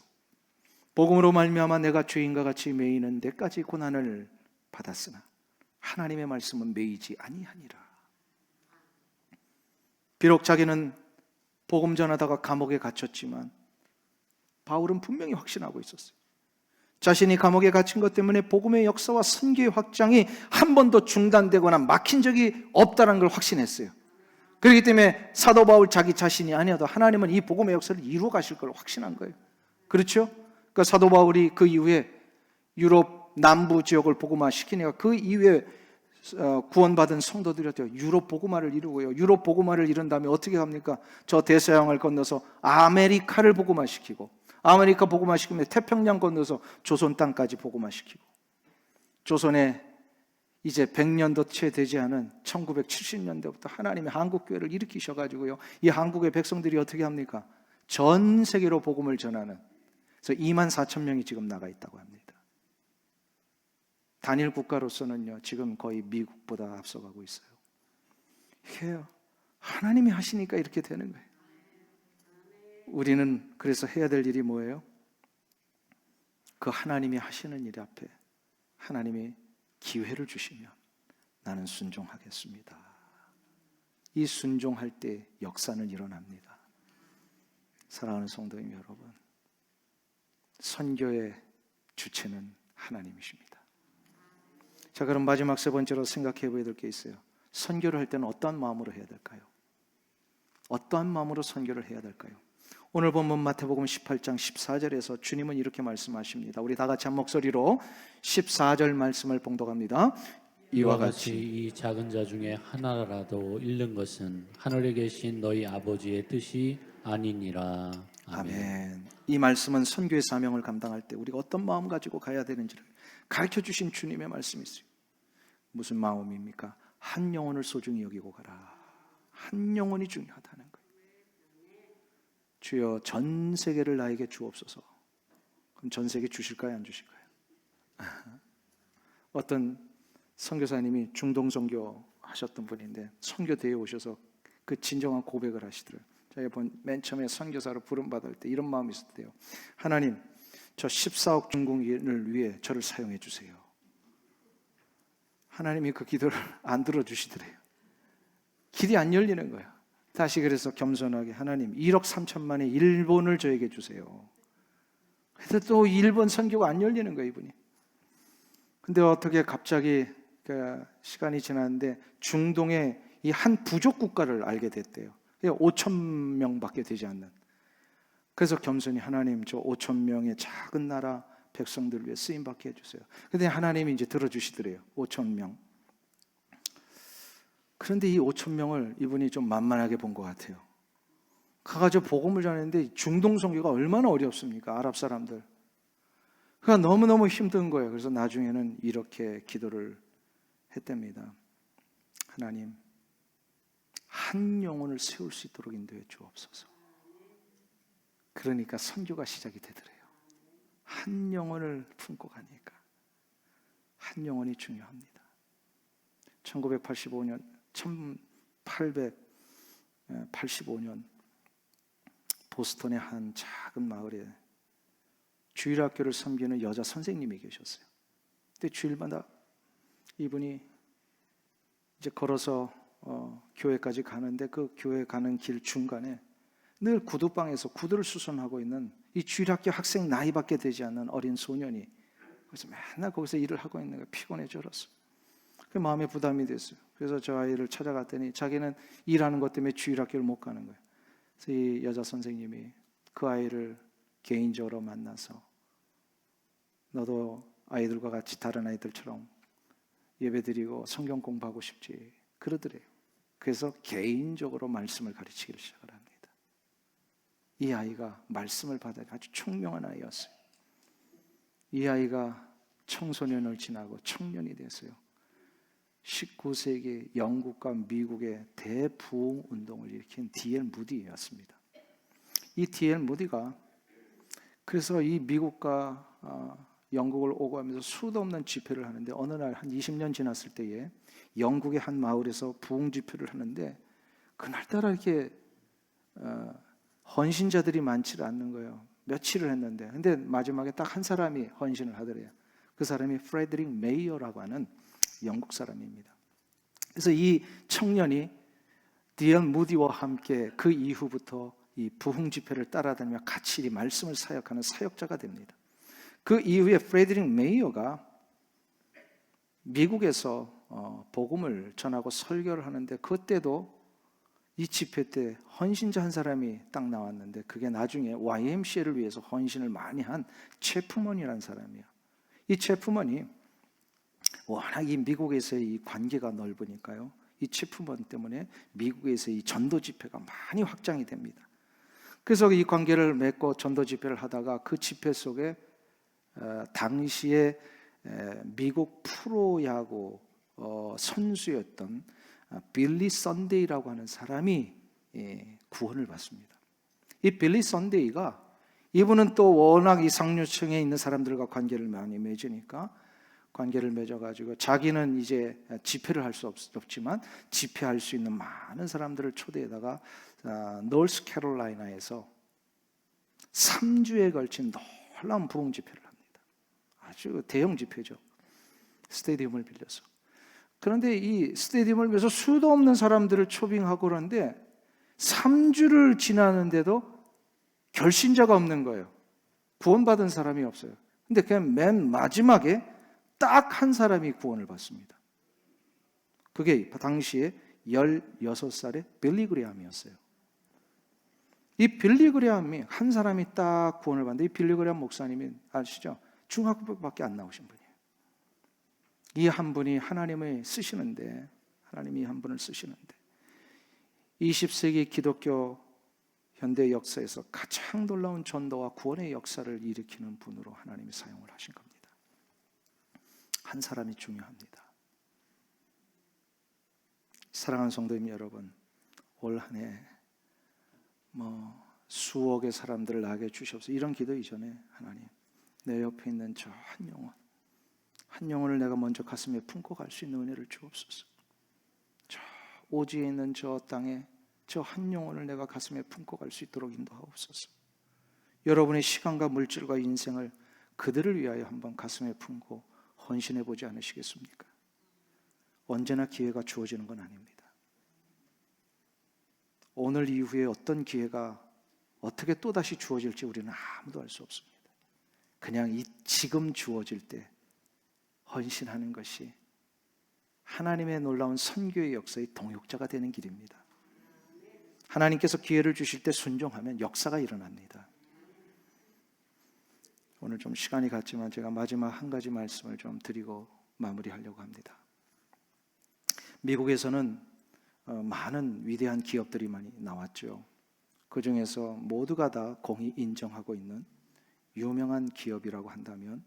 복음으로 말미암아 내가 죄인과 같이 매이는 데까지 고난을 받았으나 하나님의 말씀은 매이지 아니하니라. 비록 자기는 복음 전하다가 감옥에 갇혔지만 바울은 분명히 확신하고 있었어요. 자신이 감옥에 갇힌 것 때문에 복음의 역사와 선교의 확장이 한 번도 중단되거나 막힌 적이 없다는 걸 확신했어요. 그렇기 때문에 사도 바울 자기 자신이 아니어도 하나님은 이 복음의 역사를 이루어 가실 걸 확신한 거예요. 그렇죠? 그러니까 사도 바울이 그 이후에 유럽 남부 지역을 복음화 시키니까 그 이후에 구원받은 성도들한테 유럽 복음화를 이루고요. 유럽 복음화를 이룬 다음에 어떻게 합니까? 저 대서양을 건너서 아메리카를 복음화시키고, 아메리카 복음화시키면 태평양 건너서 조선 땅까지 복음화시키고, 조선에 이제 100년도 채 되지 않은 1970년대부터 하나님의 한국교회를 일으키셔가지고요, 이 한국의 백성들이 어떻게 합니까? 전 세계로 복음을 전하는, 그래서 24,000명이 지금 나가 있다고 합니다. 단일 국가로서는요, 지금 거의 미국보다 앞서가고 있어요. 이게 하나님이 하시니까 이렇게 되는 거예요. 우리는 그래서 해야 될 일이 뭐예요? 그 하나님이 하시는 일 앞에 하나님이 기회를 주시면 나는 순종하겠습니다. 이 순종할 때 역사는 일어납니다. 사랑하는 성도님 여러분, 선교의 주체는 하나님이십니다. 자, 그럼 마지막 세 번째로 생각해 봐야 될 게 있어요. 선교를 할 때는 어떠한 마음으로 해야 될까요? 어떠한 마음으로 선교를 해야 될까요? 오늘 본문 마태복음 18장 14절에서 주님은 이렇게 말씀하십니다. 우리 다 같이 한 목소리로 14절 말씀을 봉독합니다. 이와 같이 이 작은 자 중에 하나라도 잃는 것은 하늘에 계신 너희 아버지의 뜻이 아니니라. 아멘. 이 말씀은 선교의 사명을 감당할 때 우리가 어떤 마음 가지고 가야 되는지를 가르쳐 주신 주님의 말씀이세요. 무슨 마음입니까? 한 영혼을 소중히 여기고 가라. 한 영혼이 중요하다는 거예요. 주여 전 세계를 나에게 주옵소서. 그럼 전 세계 주실까요? 안 주실까요? 어떤 선교사님이 중동 선교 하셨던 분인데 선교대회에 오셔서 그 진정한 고백을 하시더라고요. 제가 맨 처음에 선교사로 부름받을 때 이런 마음이 있었대요. 하나님, 저 14억 중국인을 위해 저를 사용해 주세요. 하나님이 그 기도를 안 들어주시더래요. 길이 안 열리는 거예요. 다시 그래서 겸손하게 하나님 1억 3천만의 일본을 저에게 주세요. 그래도 또 일본 선교가 안 열리는 거예요, 이분이. 근데 어떻게 갑자기 시간이 지났는데 중동의 이 한 부족 국가를 알게 됐대요. 5,000명밖에 되지 않는. 그래서 겸손히 하나님 저 5,000명의 작은 나라 백성들을 위해 쓰임받게 해주세요. 근데 하나님이 이제 들어주시더래요. 5,000명. 그런데 이 5,000명을 이분이 좀 만만하게 본 것 같아요. 가가지고 복음을 전했는데 중동 선교가 얼마나 어렵습니까? 아랍 사람들. 그러니까 너무너무 힘든 거예요. 그래서 나중에는 이렇게 기도를 했답니다. 하나님, 한 영혼을 세울 수 있도록 인도해 주옵소서. 그러니까 선교가 시작이 되더래요. 한 영혼을 품고 가니까. 한 영혼이 중요합니다. 1885년 보스턴의 한 작은 마을에 주일학교를 섬기는 여자 선생님이 계셨어요. 근데 주일마다 이분이 이제 걸어서 교회까지 가는데 그 교회 가는 길 중간에 늘 구두방에서 구두를 수선하고 있는 이 주일학교 학생 나이밖에 되지 않는 어린 소년이 그래서 맨날 거기서 일을 하고 있는 거예요. 피곤해 절었어. 그 마음에 부담이 됐어요. 그래서 저 아이를 찾아갔더니 자기는 일하는 것 때문에 주일학교를 못 가는 거예요. 그래서 이 여자 선생님이 그 아이를 개인적으로 만나서 너도 아이들과 같이 다른 아이들처럼 예배드리고 성경 공부하고 싶지 그러더래요. 그래서 개인적으로 말씀을 가르치기를 시작을 합니다. 이 아이가 말씀을 받아 아주 총명한 아이였어요. 이 아이가 청소년을 지나고 청년이 됐어요. 19세기 영국과 미국의 대부흥 운동을 일으킨 D.L. 무디였습니다. 이 D.L. 무디가 그래서 이 미국과 영국을 오고 하면서 수도 없는 집회를 하는데 어느 날 한 20년 지났을 때에 영국의 한 마을에서 부흥 집회를 하는데 그날따라 이렇게 헌신자들이 많지 않는 거예요. 며칠을 했는데 근데 마지막에 딱 한 사람이 헌신을 하더래요. 그 사람이 프레드릭 메이어라고 하는 영국 사람입니다. 그래서 이 청년이 D.L. 무디와 함께 그 이후부터 이 부흥 집회를 따라다니며 같이 이 말씀을 사역하는 사역자가 됩니다. 그 이후에 프레드릭 메이어가 미국에서 복음을 전하고 설교를 하는데 그때도 이 집회 때 헌신자 한 사람이 딱 나왔는데 그게 나중에 YMCA를 위해서 헌신을 많이 한 체프먼이라는 사람이에요. 이 체프먼이 워낙 이 미국에서의 이 관계가 넓으니까요. 이 체프먼 때문에 미국에서의 이 전도 집회가 많이 확장이 됩니다. 그래서 이 관계를 맺고 전도 집회를 하다가 그 집회 속에 당시에 미국 프로야구 선수였던 빌리 선데이라고 하는 사람이 구원을 받습니다. 이 빌리 선데이가 이분은 또 워낙 이 상류층에 있는 사람들과 관계를 많이 맺으니까 관계를 맺어가지고 자기는 이제 집회를 할 수 없지만 집회할 수 있는 많은 사람들을 초대해다가 노스캐롤라이나에서 3주에 걸친 놀라운 부흥 집회를 합니다. 아주 대형 집회죠. 스테디움을 빌려서. 그런데 이 스테디움을 빌려서 수도 없는 사람들을 초빙하고 그러는데 3주를 지나는데도 결신자가 없는 거예요. 구원받은 사람이 없어요. 근데 그냥 맨 마지막에 딱 한 사람이 구원을 받습니다. 그게 당시에 16살의 빌리 그레함이었어요. 이 빌리 그레함이 한 사람이 딱 구원을 받는데 이 빌리 그레함 목사님이 아시죠? 중학교밖에 안 나오신 분이에요. 이 한 분이 하나님이 쓰시는데 하나님이 한 분을 쓰시는데 20세기 기독교 현대 역사에서 가장 놀라운 전도와 구원의 역사를 일으키는 분으로 하나님이 사용을 하신 겁니다. 한 사람이 중요합니다. 사랑하는 성도님 여러분, 올 한 해 수억의 사람들을 나게 주시옵소서. 이런 기도 이전에 하나님 내 옆에 있는 저 한 영혼을 내가 먼저 가슴에 품고 갈 수 있는 은혜를 주옵소서. 저 오지에 있는 저 땅에 저 한 영혼을 내가 가슴에 품고 갈 수 있도록 인도하옵소서. 여러분의 시간과 물질과 인생을 그들을 위하여 한번 가슴에 품고 헌신해 보지 않으시겠습니까? 언제나 기회가 주어지는 건 아닙니다. 오늘 이후에 어떤 기회가 어떻게 또다시 주어질지 우리는 아무도 알 수 없습니다. 그냥 지금 주어질 때 헌신하는 것이 하나님의 놀라운 선교의 역사의 동역자가 되는 길입니다. 하나님께서 기회를 주실 때 순종하면 역사가 일어납니다. 오늘 좀 시간이 갔지만 제가 마지막 한 가지 말씀을 좀 드리고 마무리하려고 합니다. 미국에서는 많은 위대한 기업들이 많이 나왔죠. 그 중에서 모두가 다 공히 인정하고 있는 유명한 기업이라고 한다면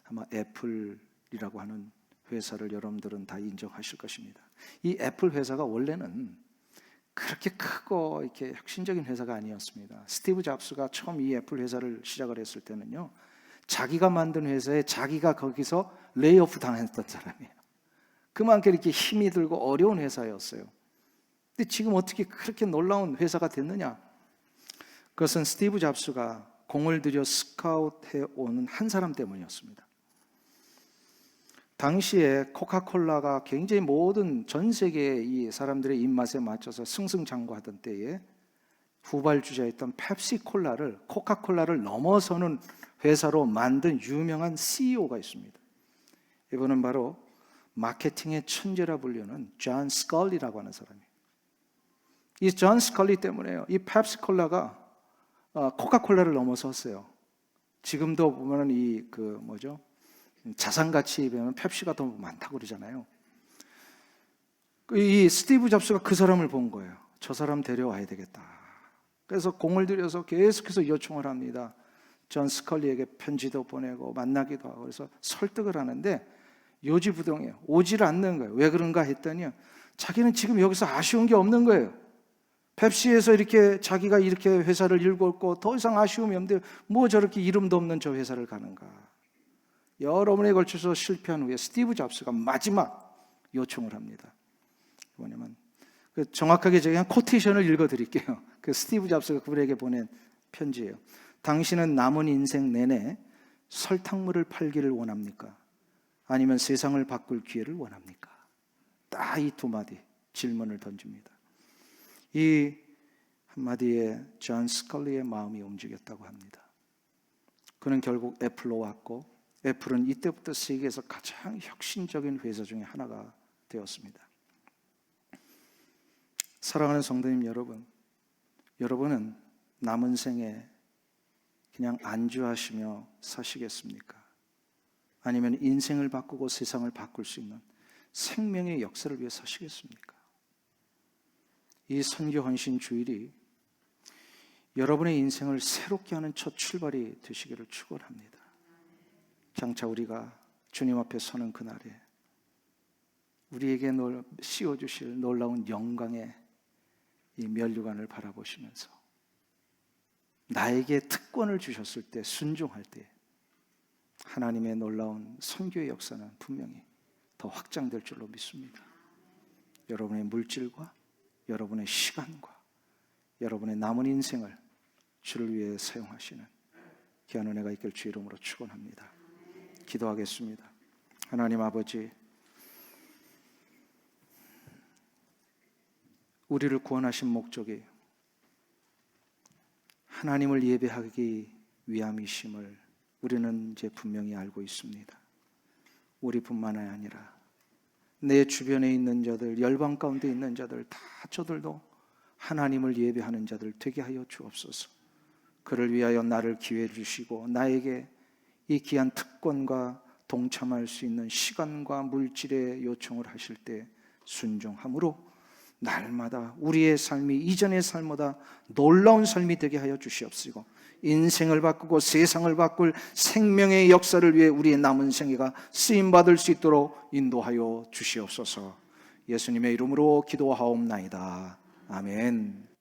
아마 애플이라고 하는 회사를 여러분들은 다 인정하실 것입니다. 이 애플 회사가 원래는 그렇게 크고 이렇게 혁신적인 회사가 아니었습니다. 스티브 잡스가 처음 이 애플 회사를 시작을 했을 때는요, 자기가 만든 회사에 자기가 거기서 레이오프 당했던 사람이에요. 그만큼 이렇게 힘이 들고 어려운 회사였어요. 근데 지금 어떻게 그렇게 놀라운 회사가 됐느냐? 그것은 스티브 잡스가 공을 들여 스카웃해 오는 한 사람 때문이었습니다. 당시에 코카콜라가 굉장히 모든 전 세계의 이 사람들의 입맛에 맞춰서 승승장구하던 때에 후발주자였던 펩시콜라를 코카콜라를 넘어서는 회사로 만든 유명한 CEO가 있습니다. 이분은 바로 마케팅의 천재라 불리는 존 스컬리라고 하는 사람이에요. 이 존 스컬리 때문에요, 이 펩시콜라가 코카콜라를 넘어섰어요. 지금도 보면 자산 가치에 비하면 펩시가 더 많다고 그러잖아요. 이 스티브 잡스가 그 사람을 본 거예요. 저 사람 데려와야 되겠다. 그래서 공을 들여서 계속해서 요청을 합니다. 존 스컬리에게 편지도 보내고 만나기도 하고 그래서 설득을 하는데 요지부동해요. 오지를 않는 거예요. 왜 그런가 했더니 자기는 지금 여기서 아쉬운 게 없는 거예요. 펩시에서 이렇게 자기가 이렇게 회사를 일궜고 더 이상 아쉬움이 없는데 뭐 저렇게 이름도 없는 저 회사를 가는가. 여러 번에 걸쳐서 실패한 후에 스티브 잡스가 마지막 요청을 합니다. 뭐냐면 정확하게 제가 코테이션을 읽어드릴게요. 그 스티브 잡스가 그분에게 보낸 편지예요. 당신은 남은 인생 내내 설탕물을 팔기를 원합니까? 아니면 세상을 바꿀 기회를 원합니까? 딱 이 두 마디 질문을 던집니다. 이 한마디에 존 스컬리의 마음이 움직였다고 합니다. 그는 결국 애플로 왔고 애플은 이때부터 세계에서 가장 혁신적인 회사 중에 하나가 되었습니다. 사랑하는 성도님 여러분, 여러분은 남은 생에 그냥 안주하시며 사시겠습니까? 아니면 인생을 바꾸고 세상을 바꿀 수 있는 생명의 역사를 위해 사시겠습니까? 이 선교 헌신 주일이 여러분의 인생을 새롭게 하는 첫 출발이 되시기를 축원합니다. 장차 우리가 주님 앞에 서는 그날에 우리에게 씌워주실 놀라운 영광의 이 면류관을 바라보시면서 나에게 특권을 주셨을 때 순종할 때 하나님의 놀라운 선교의 역사는 분명히 더 확장될 줄로 믿습니다. 여러분의 물질과 여러분의 시간과 여러분의 남은 인생을 주를 위해 사용하시는 귀한 은혜가 있길 주 이름으로 축원합니다. 기도하겠습니다. 하나님 아버지, 우리를 구원하신 목적이 하나님을 예배하기 위함이심을 우리는 이제 분명히 알고 있습니다. 우리뿐만 아니라 내 주변에 있는 자들, 열방 가운데 있는 자들 다 저들도 하나님을 예배하는 자들 되게 하여 주옵소서. 그를 위하여 나를 기회 주시고 나에게 이 귀한 특권과 동참할 수 있는 시간과 물질의 요청을 하실 때 순종함으로 날마다 우리의 삶이 이전의 삶보다 놀라운 삶이 되게 하여 주시옵시고 인생을 바꾸고 세상을 바꿀 생명의 역사를 위해 우리의 남은 생애가 쓰임받을 수 있도록 인도하여 주시옵소서. 예수님의 이름으로 기도하옵나이다. 아멘.